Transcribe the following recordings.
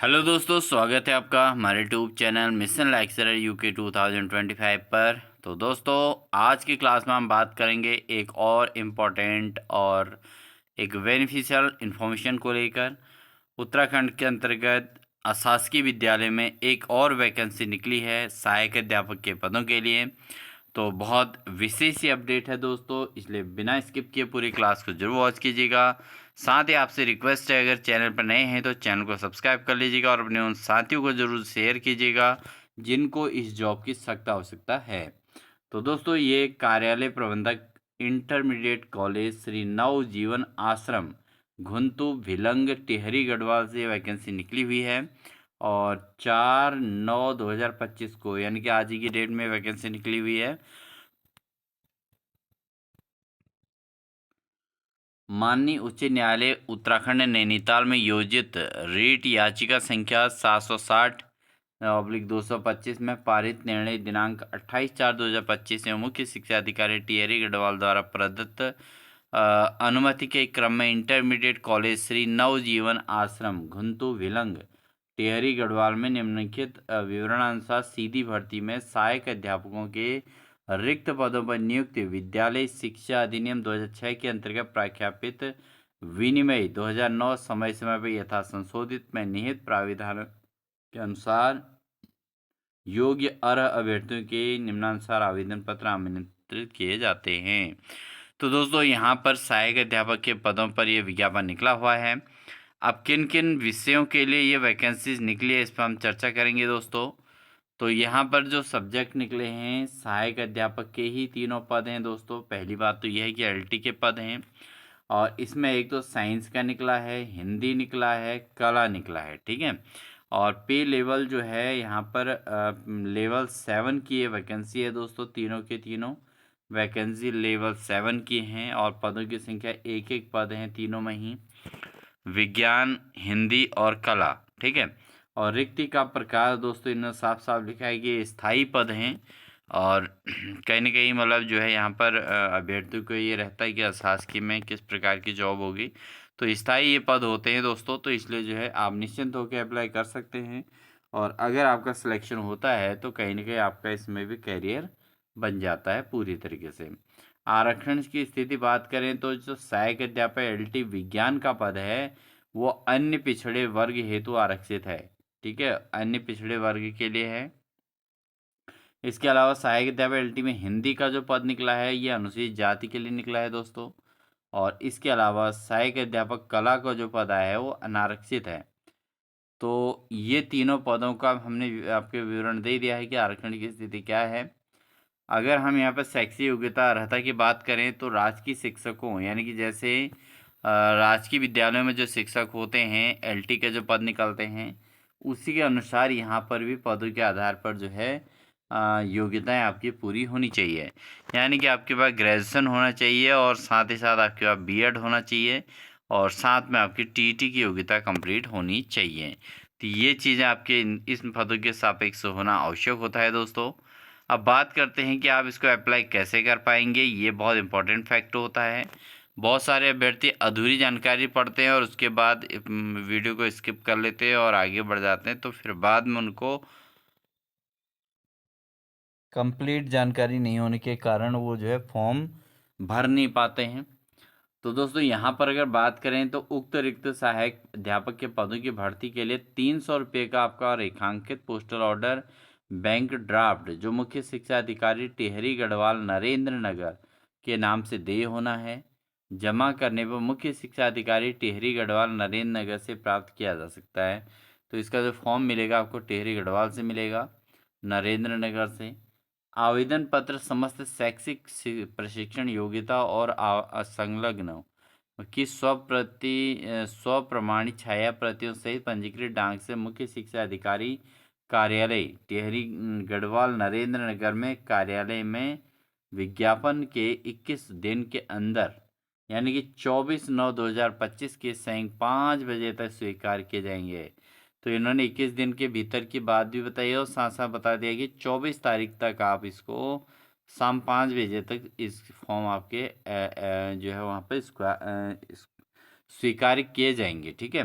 Hello दोस्तों, स्वागत है आपका हमारे YouTube channel mission lecturer UK 2025 पर। तो दोस्तों, आज की क्लास में हम बात करेंगे एक और इम्पोर्टेंट और एक बेनिफिशियल इन्फॉर्मेशन को लेकर। उत्तराखंड के अंतर्गत अशासकीय विद्यालय में एक और वैकेंसी निकली है सहायक अध्यापक के पदों के लिए। तो बहुत विशेष ही अपडेट है दोस्तों, इसलिए बिना स्किप किए पूरी क्लास को जरूर वॉच कीजिएगा। साथ ही आपसे रिक्वेस्ट है, अगर चैनल पर नए हैं तो चैनल को सब्सक्राइब कर लीजिएगा और अपने उन साथियों को ज़रूर शेयर कीजिएगा जिनको इस जॉब की सख्त आवश्यकता है। तो दोस्तों, ये कार्यालय प्रबंधक इंटरमीडिएट कॉलेज श्री नवजीवन आश्रम घुंतु भिलंग टिहरी गढ़वाल से वैकेंसी निकली हुई है और 4/9/2025 को यानी कि आज ही की डेट में वैकेंसी निकली हुई है। माननीय उच्च न्यायालय उत्तराखंड नैनीताल में योजित रीट याचिका संख्या 760/225 में पारित निर्णय दिनांक 28/4/2025 में मुख्य शिक्षा अधिकारी टिहरी गढ़वाल द्वारा प्रदत्त अनुमति के क्रम में इंटरमीडिएट कॉलेज श्री नवजीवन आश्रम घुंतु भिलंग टिहरी गढ़वाल में निम्नलिखित विवरणानुसार सीधी भर्ती में सहायक अध्यापकों के रिक्त पदों पर नियुक्ति विद्यालय शिक्षा अधिनियम 2006 के अंतर्गत प्रख्यापित विनिमय 2009 समय समय पर यथा संशोधित में निहित प्राविधान के अनुसार योग्य अर्ह अभ्यर्थियों के निम्नानुसार आवेदन पत्र आमंत्रित किए जाते हैं। तो दोस्तों, यहाँ पर सहायक अध्यापक के पदों पर यह विज्ञापन निकला हुआ है। अब किन किन विषयों के लिए ये वैकेंसीज निकली है इस पर हम चर्चा करेंगे दोस्तों। तो यहाँ पर जो सब्जेक्ट निकले हैं सहायक अध्यापक के ही तीनों पद हैं दोस्तों। पहली बात तो यह है कि एलटी के पद हैं और इसमें एक तो साइंस का निकला है, हिंदी निकला है, कला निकला है, ठीक है। और पे लेवल जो है यहाँ पर लेवल 7 की ये वैकेंसी है दोस्तों। तीनों के तीनों वैकेंसी लेवल 7 की हैं और पदों की संख्या एक एक पद हैं तीनों में ही, विज्ञान, हिंदी और कला, ठीक है। और रिक्ति का प्रकार दोस्तों इन्होंने साफ साफ लिखा है कि स्थायी पद हैं और कहीं ना कहीं मतलब जो है यहाँ पर अभ्यर्थियों को ये रहता है कि अशासकीय में किस प्रकार की जॉब होगी। तो स्थायी ये पद होते हैं दोस्तों, तो इसलिए जो है आप निश्चिंत होकर अप्लाई कर सकते हैं और अगर आपका सिलेक्शन होता है तो कहीं ना कहीं आपका इसमें भी कैरियर बन जाता है पूरी तरीके से। आरक्षण की स्थिति बात करें तो जो सहायक अध्यापक एलटी विज्ञान का पद है वो अन्य पिछड़े वर्ग हेतु आरक्षित है, ठीक है, अन्य पिछड़े वर्ग के लिए है। इसके अलावा सहायक अध्यापक एलटी में हिंदी का जो पद निकला है ये अनुसूचित जाति के लिए निकला है दोस्तों। और इसके अलावा सहायक अध्यापक कला का जो पद आया है वो अनारक्षित है। तो ये तीनों पदों का हमने आपके विवरण दे दिया है कि आरक्षण की स्थिति क्या है। अगर हम यहाँ पर शैक्षिक योग्यता अर्हता की बात करें तो राजकीय शिक्षकों यानी कि जैसे राजकीय विद्यालयों में जो शिक्षक होते हैं एलटी के जो पद निकलते हैं उसी के अनुसार यहाँ पर भी पदों के आधार पर जो है योग्यताएं आपकी पूरी होनी चाहिए। यानी कि आपके पास ग्रेजुएशन होना चाहिए और साथ ही साथ आपके पास बीएड होना चाहिए और साथ में आपकी टीईटी की योग्यता कंप्लीट होनी चाहिए। तो ये चीज़ें आपके इस पदों के सापेक्ष होना आवश्यक होता है दोस्तों। अब बात करते हैं कि आप इसको अप्लाई कैसे कर पाएंगे। ये बहुत इंपॉर्टेंट फैक्ट होता है। बहुत सारे अभ्यर्थी अधूरी जानकारी पढ़ते हैं और उसके बाद वीडियो को स्किप कर लेते हैं और आगे बढ़ जाते हैं, तो फिर बाद में उनको कंप्लीट जानकारी नहीं होने के कारण वो जो है फॉर्म भर नहीं पाते हैं। तो दोस्तों, यहाँ पर अगर बात करें तो उक्त रिक्त सहायक अध्यापक के पदों की भर्ती के लिए 300 रुपये का आपका रेखांकित पोस्टल ऑर्डर बैंक ड्राफ्ट जो मुख्य शिक्षा अधिकारी टिहरी गढ़वाल नरेंद्र नगर के नाम से देय होना है। जमा करने पर मुख्य शिक्षा अधिकारी टिहरी गढ़वाल नरेंद्र नगर से प्राप्त किया जा सकता है। तो इसका जो फॉर्म मिलेगा आपको टिहरी गढ़वाल से मिलेगा, नरेंद्र नगर से। आवेदन पत्र समस्त शैक्षिक प्रशिक्षण योग्यता और संलग्न की स्वप्रमाणित छाया प्रतियों सहित पंजीकृत डाक से मुख्य शिक्षा अधिकारी कार्यालय टिहरी गढ़वाल नरेंद्र नगर में कार्यालय में विज्ञापन के 21 दिन के अंदर यानी कि 24/9/2025 के सायं 5 बजे तक स्वीकार किए जाएंगे। तो इन्होंने 21 दिन के भीतर की बात भी बताई है और साथ साथ बता दिया कि 24 तारीख तक आप इसको शाम 5 बजे तक इस फॉर्म आपके जो है वहाँ पर स्वीकार किए जाएंगे, ठीक है।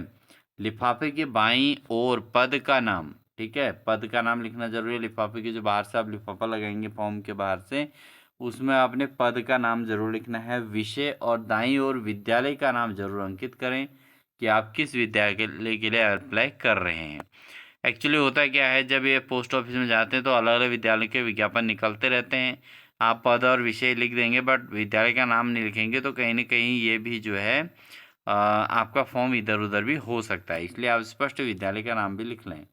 लिफाफे के बाईं ओर पद का नाम, ठीक है, पद का नाम लिखना जरूरी है। लिफाफे के जो बाहर से आप लिफाफा लगाएंगे फॉर्म के बाहर से, उसमें आपने पद का नाम जरूर लिखना है। विषय और दाईं ओर विद्यालय का नाम जरूर अंकित करें कि आप किस विद्यालय के लिए अप्लाई कर रहे हैं। एक्चुअली होता क्या है, जब ये पोस्ट ऑफिस में जाते हैं तो अलग अलग विद्यालय के विज्ञापन निकलते रहते हैं। आप पद और विषय लिख देंगे बट विद्यालय का नाम नहीं लिखेंगे तो कहीं ना कहीं ये भी जो है आपका फॉर्म इधर उधर भी हो सकता है, इसलिए आप स्पष्ट विद्यालय का नाम भी लिख लें।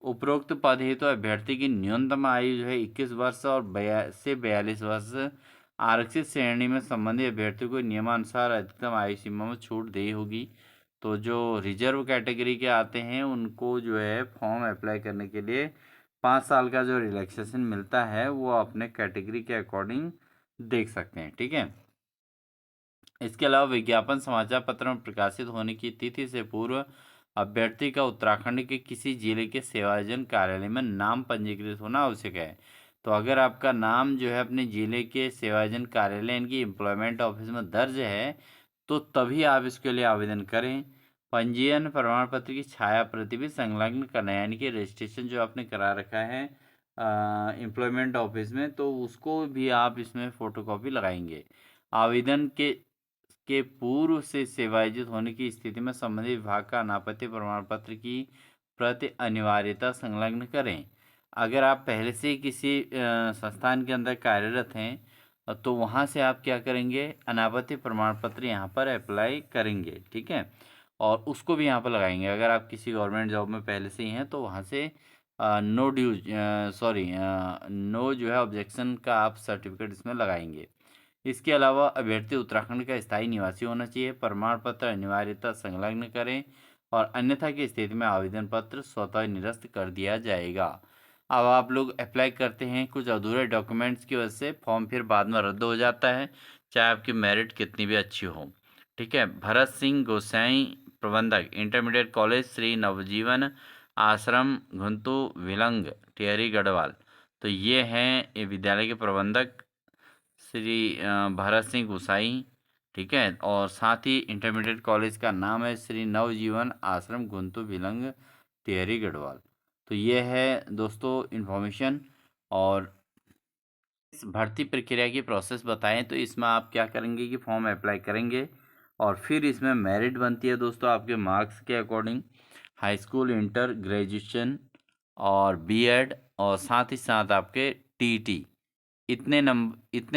उपरोक्त पद हेतु अभ्यर्थी की न्यूनतम आयु जो है 21 वर्ष और 42 वर्ष। आरक्षित श्रेणी में संबंधित अभ्यर्थी को नियमानुसार अधिकतम आयु सीमा में छूट दी होगी। तो जो रिजर्व कैटेगरी के आते हैं उनको जो है फॉर्म अप्लाई करने के लिए 5 साल का जो रिलैक्सेशन मिलता है वो अपने कैटेगरी के अकॉर्डिंग देख सकते हैं, ठीक है। इसके अलावा विज्ञापन समाचार पत्र में प्रकाशित होने की तिथि से पूर्व अभ्यर्थी का उत्तराखंड के किसी जिले के सेवायोजन कार्यालय में नाम पंजीकृत होना आवश्यक है। तो अगर आपका नाम जो है अपने जिले के सेवायोजन कार्यालय इनकी एम्प्लॉयमेंट ऑफिस में दर्ज है तो तभी आप इसके लिए आवेदन करें। पंजीयन प्रमाण पत्र की छाया प्रति भी संलग्न करना है, यानी कि रजिस्ट्रेशन जो आपने करा रखा है एम्प्लॉयमेंट ऑफिस में तो उसको भी आप इसमें फोटोकॉपी लगाएंगे। आवेदन के पूर्व से सेवायोजित होने की स्थिति में संबंधित विभाग का अनापत्ति प्रमाण पत्र की प्रति अनिवार्यता संलग्न करें। अगर आप पहले से ही किसी संस्थान के अंदर कार्यरत हैं तो वहाँ से आप क्या करेंगे, अनापत्ति प्रमाण पत्र यहाँ पर अप्लाई करेंगे, ठीक है, और उसको भी यहाँ पर लगाएंगे। अगर आप किसी गवर्नमेंट जॉब में पहले से ही हैं तो वहाँ से नो ड्यूज सॉरी नो जो है ऑब्जेक्शन का आप सर्टिफिकेट इसमें लगाएंगे। इसके अलावा अभ्यर्थी उत्तराखंड का स्थायी निवासी होना चाहिए। प्रमाण पत्र अनिवार्यता संलग्न करें और अन्यथा की स्थिति में आवेदन पत्र स्वतः निरस्त कर दिया जाएगा। अब आप लोग अप्लाई करते हैं, कुछ अधूरे डॉक्यूमेंट्स की वजह से फॉर्म फिर बाद में रद्द हो जाता है, चाहे आपकी मेरिट कितनी भी अच्छी हो, ठीक है। भरत सिंह गोसाई, प्रबंधक, इंटरमीडिएट कॉलेज श्री नवजीवन आश्रम, घुंतु विलंग, टिहरी गढ़वाल। तो ये हैं ये विद्यालय के प्रबंधक श्री भरत सिंह गुसाई, ठीक है, और साथ ही इंटरमीडिएट कॉलेज का नाम है श्री नवजीवन आश्रम, गुंतु भिलंग, टिहरी गढ़वाल। तो ये है दोस्तों इन्फॉर्मेशन। और इस भर्ती प्रक्रिया की प्रोसेस बताएं तो इसमें आप क्या करेंगे कि फॉर्म अप्लाई करेंगे और फिर इसमें मेरिट बनती है दोस्तों आपके मार्क्स के according, high school, inter, graduation और बीएड और साथ ही साथ आपके टीटी, इतने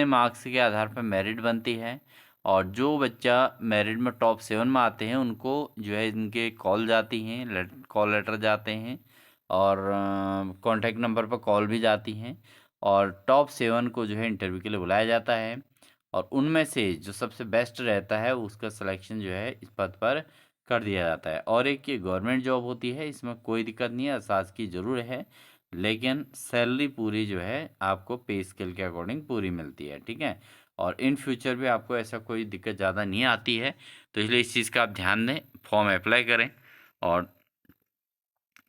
मार्क्स के आधार पर मेरिट बनती है। और जो बच्चा मेरिट में टॉप 7 में आते हैं उनको जो है इनके कॉल जाती हैं, कॉल लेटर जाते हैं और कॉन्टैक्ट नंबर पर कॉल भी जाती हैं और टॉप 7 को जो है इंटरव्यू के लिए बुलाया जाता है और उनमें से जो सबसे बेस्ट रहता है उसका सिलेक्शन जो है इस पद पर कर दिया जाता है। और एक ये गवर्नमेंट जॉब होती है, इसमें कोई दिक्कत नहीं है, एहसास की ज़रूर है, लेकिन सैलरी पूरी जो है आपको पे स्केल के अकॉर्डिंग पूरी मिलती है, ठीक है। और इन फ्यूचर भी आपको ऐसा कोई दिक्कत ज़्यादा नहीं आती है, तो इसलिए इस चीज़ का आप ध्यान दें, फॉर्म अप्लाई करें। और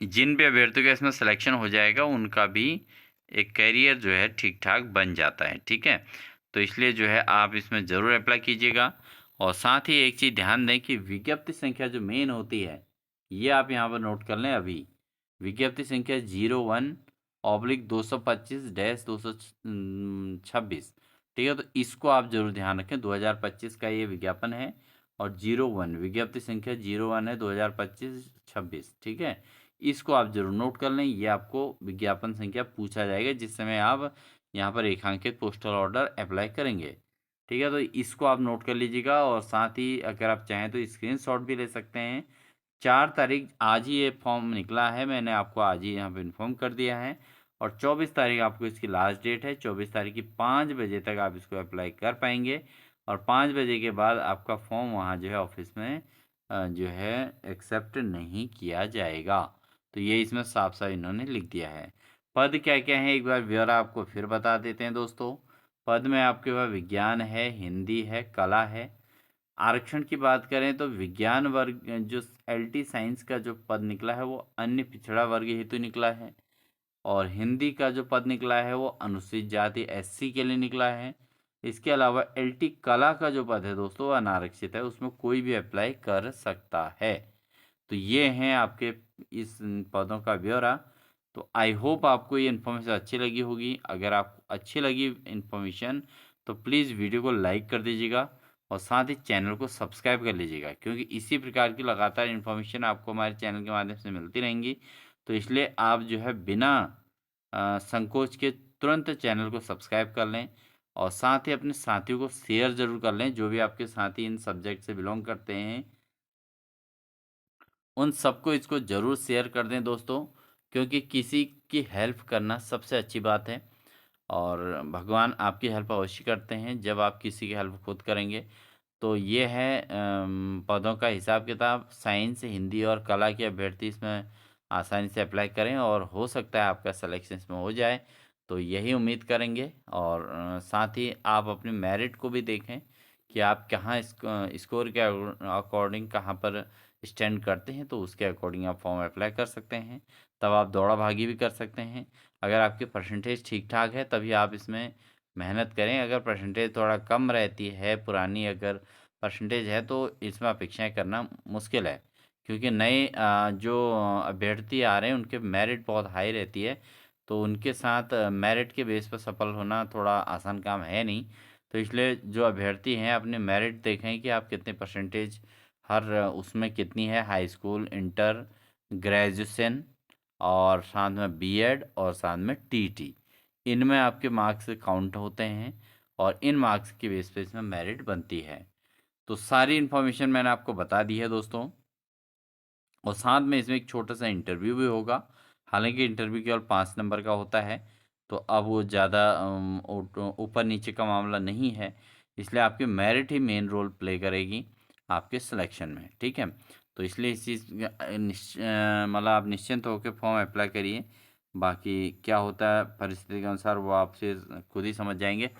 जिन भी अभ्यर्थियों का इसमें सिलेक्शन हो जाएगा उनका भी एक कैरियर जो है ठीक ठाक बन जाता है, ठीक है। तो इसलिए जो है आप इसमें ज़रूर अप्लाई कीजिएगा। और साथ ही एक चीज़ ध्यान दें कि विज्ञप्ति संख्या जो मेन होती है ये आप यहाँ पर नोट कर लें। अभी विज्ञप्ति संख्या 01/225-226, ठीक है, तो इसको आप जरूर ध्यान रखें। 2025 का ये विज्ञापन है और 01 विज्ञप्ति संख्या 01 है 2025-26, ठीक है। इसको आप जरूर नोट कर लें, ये आपको विज्ञापन संख्या पूछा जाएगा जिस समय आप यहाँ पर रेखांकित पोस्टल ऑर्डर अप्लाई करेंगे, ठीक है। तो इसको आप नोट कर लीजिएगा और साथ ही अगर आप चाहें तो स्क्रीनशॉट भी ले सकते हैं। 4 तारीख आज ही ये फॉर्म निकला है, मैंने आपको आज ही यहाँ पे इन्फॉर्म कर दिया है और 24 तारीख आपको इसकी लास्ट डेट है। 24 तारीख की 5 बजे तक आप इसको अप्लाई कर पाएंगे और 5 बजे के बाद आपका फॉर्म वहाँ जो है ऑफिस में जो है एक्सेप्ट नहीं किया जाएगा। तो ये इसमें साफ साफ इन्होंने लिख दिया है। पद क्या क्या है एक बार ब्यौरा आपको फिर बता देते हैं दोस्तों। पद में आपके पास विज्ञान है, हिंदी है, कला है। आरक्षण की बात करें तो विज्ञान वर्ग जो एलटी साइंस का जो पद निकला है वो अन्य पिछड़ा वर्ग हेतु निकला है और हिंदी का जो पद निकला है वो अनुसूचित जाति एससी के लिए निकला है। इसके अलावा एलटी कला का जो पद है दोस्तों वो अनारक्षित है, उसमें कोई भी अप्लाई कर सकता है। तो ये हैं आपके इस पदों का ब्यौरा। तो आई होप आपको ये इन्फॉर्मेशन अच्छी लगी होगी। अगर आपको अच्छी लगी इन्फॉर्मेशन तो प्लीज़ वीडियो को लाइक कर दीजिएगा और साथ ही चैनल को सब्सक्राइब कर लीजिएगा, क्योंकि इसी प्रकार की लगातार इन्फॉर्मेशन आपको हमारे चैनल के माध्यम से मिलती रहेंगी। तो इसलिए आप जो है बिना संकोच के तुरंत चैनल को सब्सक्राइब कर लें और साथ ही अपने साथियों को शेयर ज़रूर कर लें। जो भी आपके साथी इन सब्जेक्ट से बिलोंग करते हैं उन सबको इसको ज़रूर शेयर कर दें दोस्तों, क्योंकि किसी की हेल्प करना सबसे अच्छी बात है और भगवान आपकी हेल्प अवश्य करते हैं जब आप किसी की हेल्प खुद करेंगे। तो ये है पदों का हिसाब किताब। साइंस, हिंदी और कला के अभ्यर्थी इसमें आसानी से अप्लाई करें और हो सकता है आपका सिलेक्शन इसमें हो जाए। तो यही उम्मीद करेंगे और साथ ही आप अपनी मेरिट को भी देखें कि आप कहाँ स्कोर के अकॉर्डिंग कहाँ पर स्टैंड करते हैं, तो उसके अकॉर्डिंग आप फॉर्म अप्लाई कर सकते हैं। तब आप दौड़ा भागी भी कर सकते हैं। अगर आपकी परसेंटेज ठीक ठाक है तभी आप इसमें मेहनत करें। अगर परसेंटेज थोड़ा कम रहती है, पुरानी अगर परसेंटेज है, तो इसमें अपेक्षाएं करना मुश्किल है, क्योंकि नए जो अभ्यर्थी आ रहे हैं उनके मेरिट बहुत हाई रहती है। तो उनके साथ मेरिट के बेस पर सफल होना थोड़ा आसान काम है नहीं। तो इसलिए जो अभ्यर्थी हैं अपने मेरिट देखें कि आप कितने परसेंटेज हर उसमें कितनी है, हाई स्कूल, इंटर, ग्रेजुएशन और साथ में बीएड और साथ में टीटी, इनमें आपके मार्क्स काउंट होते हैं और इन मार्क्स की बेस पे इसमें मेरिट बनती है। तो सारी इन्फॉर्मेशन मैंने आपको बता दी है दोस्तों, और साथ में इसमें एक छोटा सा इंटरव्यू भी होगा। हालांकि इंटरव्यू केवल 5 नंबर का होता है, तो अब वो ज़्यादा ऊपर नीचे का मामला नहीं है। इसलिए आपकी मेरिट ही मेन रोल प्ले करेगी आपके सिलेक्शन में, ठीक है। तो इसलिए इस चीज़ मतलब आप निश्चिंत होकर फॉर्म अप्लाई करिए। बाकी क्या होता है परिस्थिति के अनुसार वो आपसे खुद ही समझ जाएंगे।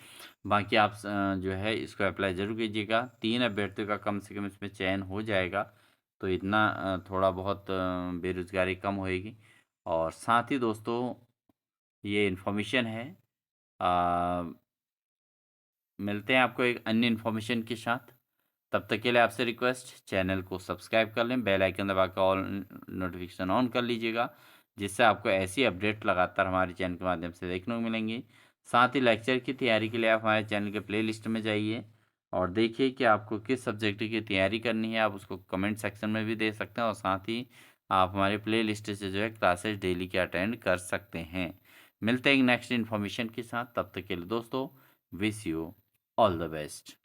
बाकी आप जो है इसको अप्लाई ज़रूर कीजिएगा। 3 अभ्यर्थियों का कम से कम इसमें चयन हो जाएगा, तो इतना थोड़ा बहुत बेरोज़गारी कम होएगी। और साथ ही दोस्तों ये इन्फॉर्मेशन है। अ, मिलते हैं आपको एक अन्य इन्फॉर्मेशन के साथ। तब तक के लिए आपसे रिक्वेस्ट, चैनल को सब्सक्राइब कर लें, बेल आइकन दबा कर ऑल नोटिफिकेशन ऑन कर लीजिएगा, जिससे आपको ऐसी अपडेट लगातार हमारे चैनल के माध्यम से देखने को मिलेंगी। साथ ही लेक्चर की तैयारी के लिए आप हमारे चैनल के प्लेलिस्ट में जाइए और देखिए कि आपको किस सब्जेक्ट की तैयारी करनी है। आप उसको कमेंट सेक्शन में भी दे सकते हैं और साथ ही आप हमारे प्लेलिस्ट से जो है क्लासेस डेली के अटेंड कर सकते हैं। मिलते हैं एक नेक्स्ट इन्फॉर्मेशन के साथ। तब तक के लिए दोस्तों wish you all the best.